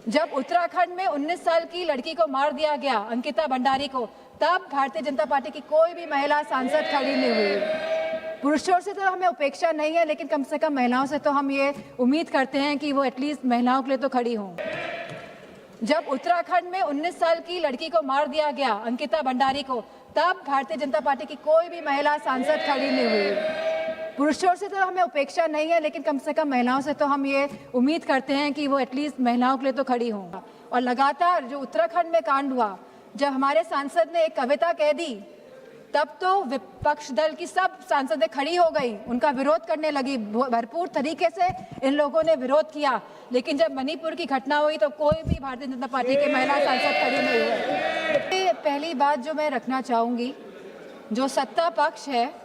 जब उत्तराखंड में 19 साल की लड़की को मार दिया गया, अंकिता भंडारी को, तब भारतीय जनता पार्टी की कोई भी महिला सांसद खड़ी नहीं हुई। पुरुषों से तो हमें उपेक्षा नहीं है, लेकिन कम से कम महिलाओं से तो हम ये उम्मीद करते हैं कि वो एटलीस्ट महिलाओं के लिए तो खड़ी हों। जब उत्तराखंड में 19 साल की लड़की को मार दिया गया, अंकिता भंडारी को, तब भारतीय जनता पार्टी की कोई भी महिला सांसद खड़ी नहीं हुई। पुरुषों से तो हमें उपेक्षा नहीं है, लेकिन कम से कम महिलाओं से तो हम ये उम्मीद करते हैं कि वो एटलीस्ट महिलाओं के लिए तो खड़ी हों। और लगातार जो उत्तराखंड में कांड हुआ, जब हमारे सांसद ने एक कविता कह दी, तब तो विपक्ष दल की सब सांसदें खड़ी हो गई, उनका विरोध करने लगी। भरपूर तरीके से इन लोगों ने विरोध किया, लेकिन जब मणिपुर की घटना हुई तो कोई भी भारतीय जनता पार्टी के महिला सांसद खड़ी नहीं हुए। पहली बात जो मैं रखना चाहूँगी, जो सत्ता पक्ष है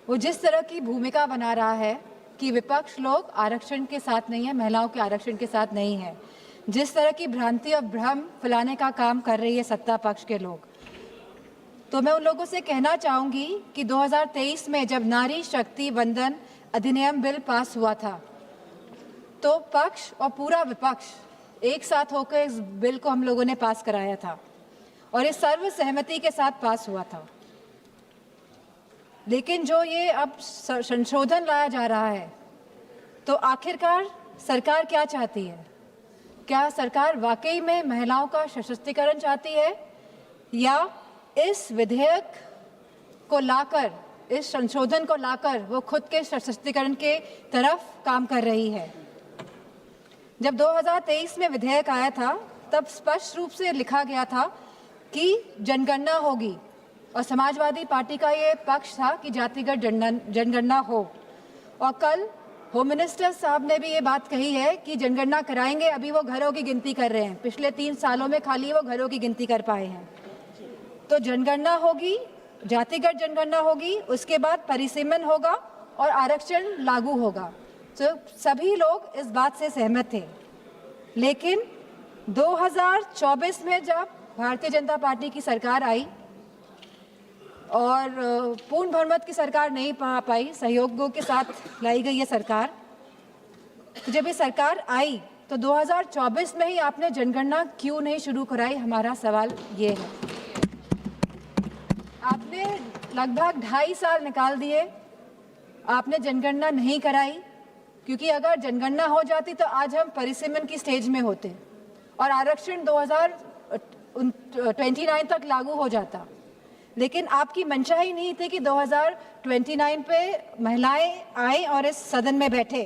वो जिस तरह की भूमिका बना रहा है कि विपक्ष लोग आरक्षण के साथ नहीं है, महिलाओं के आरक्षण के साथ नहीं है, जिस तरह की भ्रांति और भ्रम फैलाने का काम कर रही है सत्ता पक्ष के लोग, तो मैं उन लोगों से कहना चाहूँगी कि 2023 में जब नारी शक्ति वंदन अधिनियम बिल पास हुआ था, तो पक्ष और पूरा विपक्ष एक साथ होकर इस बिल को हम लोगों ने पास कराया था और ये सर्वसहमति के साथ पास हुआ था। लेकिन जो ये अब संशोधन लाया जा रहा है, तो आखिरकार सरकार क्या चाहती है? क्या सरकार वाकई में महिलाओं का सशक्तिकरण चाहती है, या इस विधेयक को लाकर, इस संशोधन को लाकर वो खुद के सशक्तिकरण के तरफ काम कर रही है? जब 2023 में विधेयक आया था, तब स्पष्ट रूप से लिखा गया था कि जनगणना होगी, और समाजवादी पार्टी का ये पक्ष था कि जातिगत जनगणना हो। और कल होम मिनिस्टर साहब ने भी ये बात कही है कि जनगणना कराएंगे, अभी वो घरों की गिनती कर रहे हैं, पिछले 3 सालों में खाली वो घरों की गिनती कर पाए हैं। तो जनगणना होगी, जातिगत जनगणना होगी, उसके बाद परिसीमन होगा और आरक्षण लागू होगा। तो सभी लोग इस बात से सहमत थे। लेकिन 2024 में जब भारतीय जनता पार्टी की सरकार आई और पूर्ण बहुमत की सरकार नहीं पा पाई, सहयोगों के साथ लाई गई ये सरकार, तो जब ये सरकार आई तो 2024 में ही आपने जनगणना क्यों नहीं शुरू कराई? हमारा सवाल ये है। आपने लगभग 2.5 साल निकाल दिए, आपने जनगणना नहीं कराई, क्योंकि अगर जनगणना हो जाती तो आज हम परिसीमन की स्टेज में होते और आरक्षण 2029 तक लागू हो जाता। लेकिन आपकी मंशा ही नहीं थी कि 2029 पे महिलाएं आए और इस सदन में बैठे।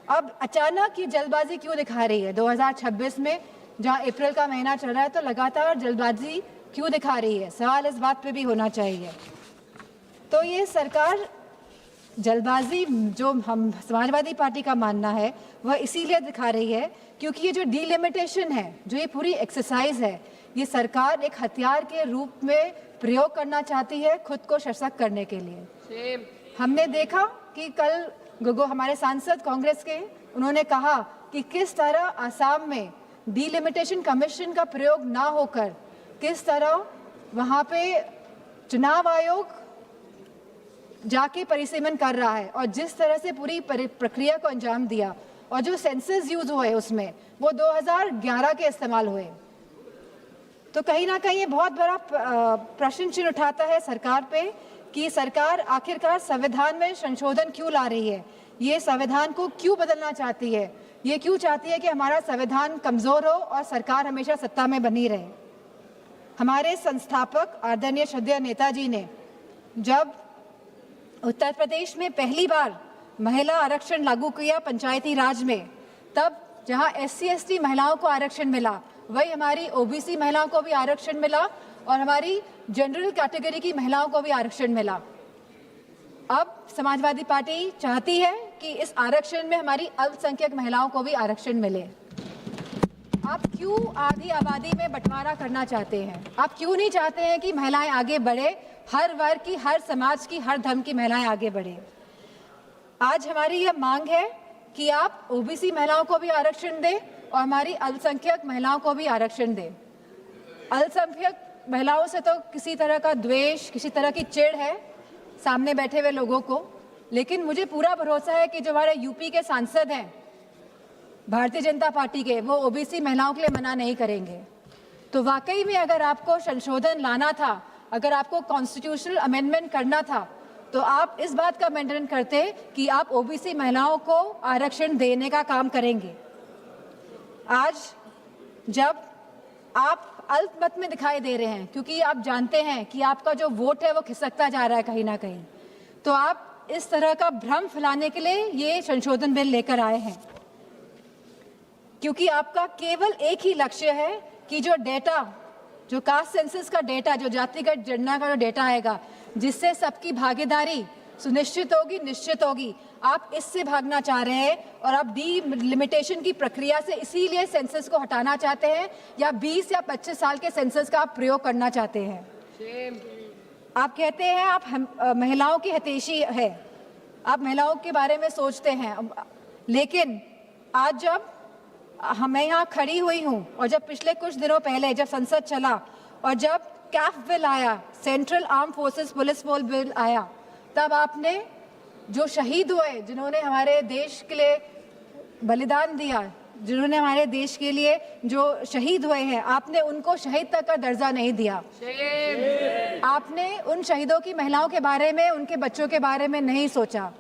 अब अचानक ये जल्दबाजी क्यों दिखा रही है? 2026 में, जहां अप्रैल का महीना चल रहा है, तो लगातार जल्दबाजी क्यों दिखा रही है? सवाल इस बात पे भी होना चाहिए। तो ये सरकार जल्दबाजी, जो हम समाजवादी पार्टी का मानना है, वह इसीलिए दिखा रही है क्योंकि ये जो डिलिमिटेशन है, जो ये पूरी एक्सरसाइज है, ये सरकार एक हथियार के रूप में प्रयोग करना चाहती है खुद को सशक्त करने के लिए। हमने देखा कि कल हमारे सांसद कांग्रेस के, उन्होंने कहा कि किस तरह आसाम में डिलिमिटेशन कमीशन का प्रयोग ना होकर किस तरह वहाँ पे चुनाव आयोग जाके परिसीमन कर रहा है, और जिस तरह से पूरी प्रक्रिया को अंजाम दिया, और जो सेंसस यूज हुए उसमें वो 2011 के इस्तेमाल हुए। तो कहीं ना कहीं ये बहुत बड़ा प्रश्न चिन्ह उठाता है सरकार पे कि सरकार आखिरकार संविधान में संशोधन क्यों ला रही है, ये संविधान को क्यों बदलना चाहती है, ये क्यों चाहती है कि हमारा संविधान कमजोर हो और सरकार हमेशा सत्ता में बनी रहे। हमारे संस्थापक आदरणीय श्रद्धेय नेताजी ने जब उत्तर प्रदेश में पहली बार महिला आरक्षण लागू किया पंचायती राज में, तब जहां SC/ST महिलाओं को आरक्षण मिला, वही हमारी OBC महिलाओं को भी आरक्षण मिला और हमारी जनरल कैटेगरी की महिलाओं को भी आरक्षण मिला। अब समाजवादी पार्टी चाहती है कि इस आरक्षण में हमारी अल्पसंख्यक महिलाओं को भी आरक्षण मिले। आप क्यों आधी आबादी में बंटवारा करना चाहते हैं? आप क्यों नहीं चाहते हैं कि महिलाएं आगे बढ़े, हर वर्ग की, हर समाज की, हर धर्म की महिलाएं आगे बढ़े? आज हमारी यह मांग है कि आप OBC महिलाओं को भी आरक्षण दें और हमारी अल्पसंख्यक महिलाओं को भी आरक्षण दें। अल्पसंख्यक महिलाओं से तो किसी तरह का द्वेष, किसी तरह की चिढ़ है सामने बैठे हुए लोगों को, लेकिन मुझे पूरा भरोसा है कि जो हमारे यूपी के सांसद हैं, भारतीय जनता पार्टी के, वो ओबीसी महिलाओं के लिए मना नहीं करेंगे। तो वाकई में अगर आपको संशोधन लाना था, अगर आपको कॉन्स्टिट्यूशनल अमेंडमेंट करना था, तो आप इस बात का मेंटेन करते कि आप ओबीसी महिलाओं को आरक्षण देने का काम करेंगे। आज जब आप अल्पमत में दिखाई दे रहे हैं, क्योंकि आप जानते हैं कि आपका जो वोट है वो खिसकता जा रहा है कहीं ना कहीं, तो आप इस तरह का भ्रम फैलाने के लिए ये संशोधन बिल लेकर आए हैं, क्योंकि आपका केवल एक ही लक्ष्य है कि जो डेटा, जो कास्ट सेंसस का डेटा, जो जातिगत जनगणना का जो डेटा आएगा, जिससे सबकी भागीदारी सुनिश्चित होगी, निश्चित होगी, आप इससे भागना चाह रहे हैं और आप डीलिमिटेशन की प्रक्रिया से इसीलिए सेंसस को हटाना चाहते हैं, या 20 या 25 साल के सेंसस का आप प्रयोग करना चाहते हैं। आप कहते हैं आप महिलाओं की हितैषी है, आप महिलाओं के बारे में सोचते हैं, लेकिन आज जब मैं यहाँ खड़ी हुई हूँ और जब पिछले कुछ दिनों पहले जब संसद चला और जब कैफ बिल आया, central arm forces police force bill आया, तब आपने जो शहीद हुए, जिन्होंने हमारे देश के लिए बलिदान दिया, जिन्होंने हमारे देश के लिए जो शहीद हुए हैं, आपने उनको शहीद तक का दर्जा नहीं दिया। आपने उन शहीदों की महिलाओं के बारे में, उनके बच्चों के बारे में नहीं सोचा।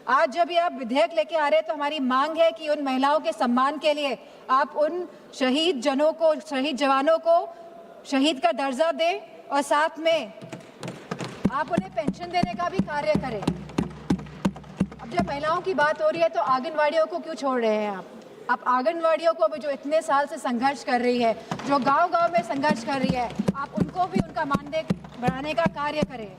आज जब ये आप विधेयक लेके आ रहे हैं तो हमारी मांग है कि उन महिलाओं के सम्मान के लिए आप उन शहीद जनों को, शहीद जवानों को शहीद का दर्जा दें और साथ में आप उन्हें पेंशन देने का भी कार्य करें। अब जब महिलाओं की बात हो रही है तो आंगनवाड़ियों को क्यों छोड़ रहे हैं आप आंगनवाड़ियों को भी, जो इतने साल से संघर्ष कर रही है, जो गांव-गांव में संघर्ष कर रही है, आप उनको भी उनका मानदेय बढ़ाने का कार्य करें।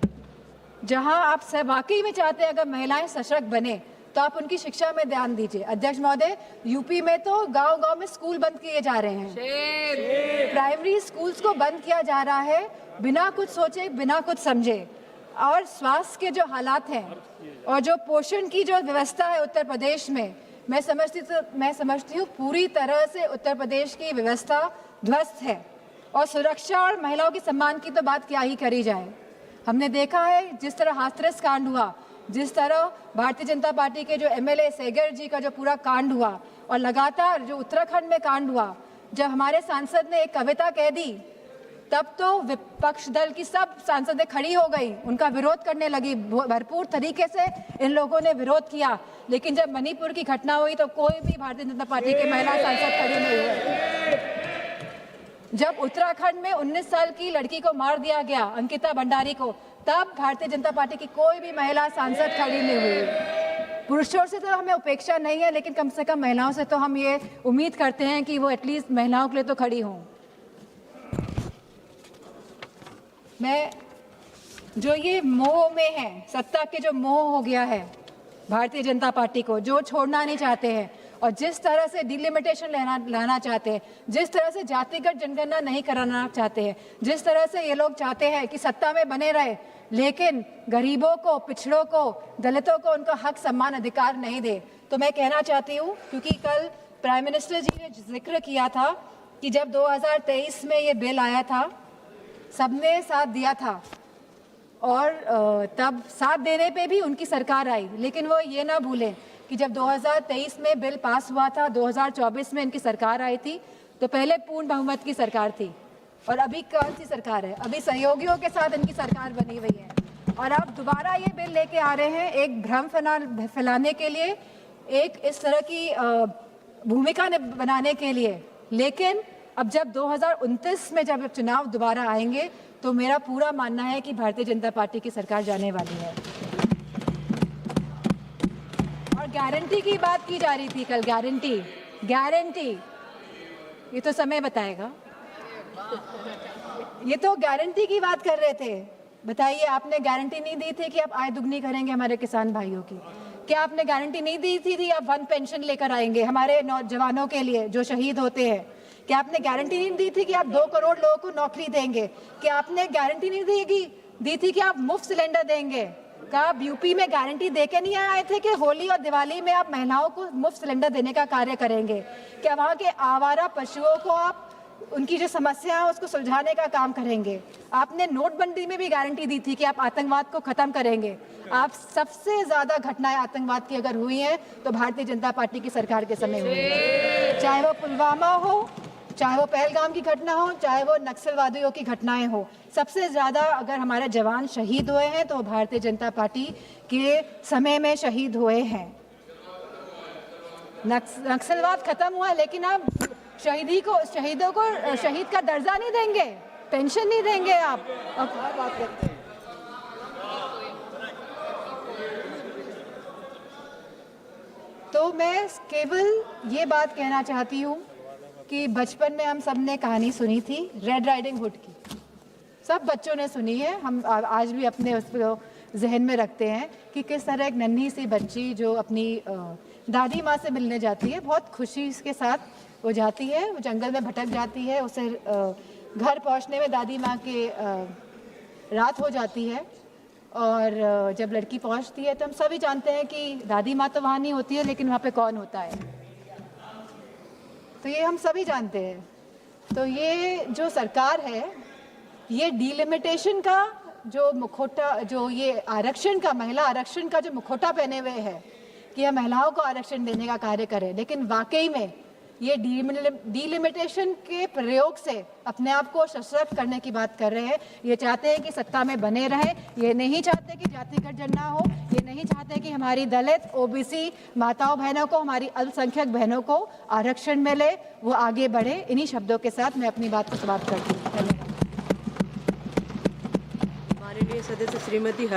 जहां आप सब वाकई में चाहते हैं अगर महिलाएं सशक्त बने, तो आप उनकी शिक्षा में ध्यान दीजिए। अध्यक्ष महोदय, यूपी में तो गांव-गांव में स्कूल बंद किए जा रहे हैं, प्राइमरी स्कूल्स को बंद किया जा रहा है बिना कुछ सोचे, बिना कुछ समझे। और स्वास्थ्य के जो हालात हैं और जो पोषण की जो व्यवस्था है उत्तर प्रदेश में, मैं समझती हूँ पूरी तरह से उत्तर प्रदेश की व्यवस्था ध्वस्त है। और सुरक्षा और महिलाओं के सम्मान की तो बात क्या ही करी जाए। हमने देखा है जिस तरह हाथरस कांड हुआ, जिस तरह भारतीय जनता पार्टी के जो एमएलए सेगर जी का जो पूरा कांड हुआ, और लगातार जो उत्तराखंड में कांड हुआ, जब हमारे सांसद ने एक कविता कह दी, तब तो विपक्ष दल की सब सांसदें खड़ी हो गई, उनका विरोध करने लगी, भरपूर तरीके से इन लोगों ने विरोध किया। लेकिन जब मणिपुर की घटना हुई तो कोई भी भारतीय जनता पार्टी के महिला सांसद खड़ी नहीं हुए। जब उत्तराखंड में 19 साल की लड़की को मार दिया गया, अंकिता भंडारी को, तब भारतीय जनता पार्टी की कोई भी महिला सांसद खड़ी नहीं हुई। पुरुषों से तो हमें उपेक्षा नहीं है, लेकिन कम से कम महिलाओं से तो हम ये उम्मीद करते हैं कि वो एटलीस्ट महिलाओं के लिए तो खड़ी हों। मैं जो ये मोह में है, सत्ता के जो मोह हो गया है भारतीय जनता पार्टी को, जो छोड़ना नहीं चाहते हैं, और जिस तरह से डिलिमिटेशन लाना चाहते हैं, जिस तरह से जातिगत जनगणना नहीं कराना चाहते हैं, जिस तरह से ये लोग चाहते हैं कि सत्ता में बने रहे लेकिन गरीबों को, पिछड़ों को, दलितों को उनका हक, सम्मान, अधिकार नहीं दे। तो मैं कहना चाहती हूँ, क्योंकि कल प्राइम मिनिस्टर जी ने जिक्र किया था कि जब 2023 में ये बिल आया था, सबने साथ दिया था, और तब साथ देने पे भी उनकी सरकार आई, लेकिन वो ये ना भूलें कि जब 2023 में बिल पास हुआ था, 2024 में इनकी सरकार आई थी, तो पहले पूर्ण बहुमत की सरकार थी, और अभी कौन सी सरकार है? अभी सहयोगियों के साथ इनकी सरकार बनी हुई है, और अब दोबारा ये बिल लेके आ रहे हैं एक भ्रम फैलाने के लिए, एक इस तरह की भूमिका बनाने के लिए। लेकिन अब जब 2029 में जब चुनाव दोबारा आएंगे, तो मेरा पूरा मानना है कि भारतीय जनता पार्टी की सरकार जाने वाली है। और गारंटी की बात की जा रही थी कल, गारंटी, ये तो समय बताएगा। ये तो गारंटी की बात कर रहे थे। बताइए, आपने गारंटी नहीं दी थी कि आप आय दुगनी करेंगे हमारे किसान भाइयों की? क्या आपने गारंटी नहीं दी थी आप वन पेंशन लेकर आएंगे हमारे नौजवानों के लिए जो शहीद होते हैं? क्या आपने गारंटी नहीं दी थी कि आप 2 करोड़ लोगों को नौकरी देंगे? क्या आपने गारंटी नहीं दी थी कि आप मुफ्त सिलेंडर देंगे? क्या आप यूपी में गारंटी देके नहीं आए थे कि होली और दिवाली में आप महिलाओं को मुफ्त सिलेंडर देने का कार्य करेंगे? क्या वहाँ के आवारा पशुओं को आप उनकी जो समस्या है उसको सुलझाने का काम करेंगे। आपने नोटबंदी में भी गारंटी दी थी कि आप आतंकवाद को खत्म करेंगे। आप सबसे ज्यादा घटनाएं आतंकवाद की अगर हुई हैं तो भारतीय जनता पार्टी की सरकार के समय हुई है, चाहे वो पुलवामा हो, चाहे वो पहलगाम की घटना हो, चाहे वो नक्सलवादियों की घटनाएं हो। सबसे ज्यादा अगर हमारे जवान शहीद हुए हैं तो भारतीय जनता पार्टी के समय में शहीद हुए हैं। नक्सलवाद खत्म हुआ, लेकिन आप शहीदों को शहीद का दर्जा नहीं देंगे, पेंशन नहीं देंगे आप। अब बात करते हैं। तो मैं केवल ये बात कहना चाहती हूँ कि बचपन में हम सब ने कहानी सुनी थी रेड राइडिंग हुड की, सब बच्चों ने सुनी है, हम आज भी अपने उसको जहन में रखते हैं कि किस तरह एक नन्ही सी बच्ची जो अपनी दादी माँ से मिलने जाती है, बहुत खुशी के साथ वो जाती है, वो जंगल में भटक जाती है, उसे घर पहुँचने में दादी माँ के रात हो जाती है, और जब लड़की पहुँचती है तो हम सभी जानते हैं कि दादी माँ तो वहाँ नहीं होती है, लेकिन वहाँ पे कौन होता है, तो ये हम सभी जानते हैं। तो ये जो सरकार है, ये डिलिमिटेशन का जो मुखौटा, जो ये आरक्षण का, महिला आरक्षण का जो मुखौटा पहने हुए है कि हम महिलाओं को आरक्षण देने का कार्य करें, लेकिन वाकई में ये डिलिमिटेशन के प्रयोग से अपने आप को सशक्त करने की बात कर रहे हैं। ये चाहते हैं कि सत्ता में बने रहें, ये नहीं चाहते कि जातिगत जनगणना हो, ये नहीं चाहते कि हमारी दलित, ओबीसी माताओं बहनों को, हमारी अल्पसंख्यक बहनों को आरक्षण मिले, वो आगे बढ़े। इन्हीं शब्दों के साथ मैं अपनी बात को समाप्त करती हूँ। धन्यवाद। माननीय सदस्य श्रीमती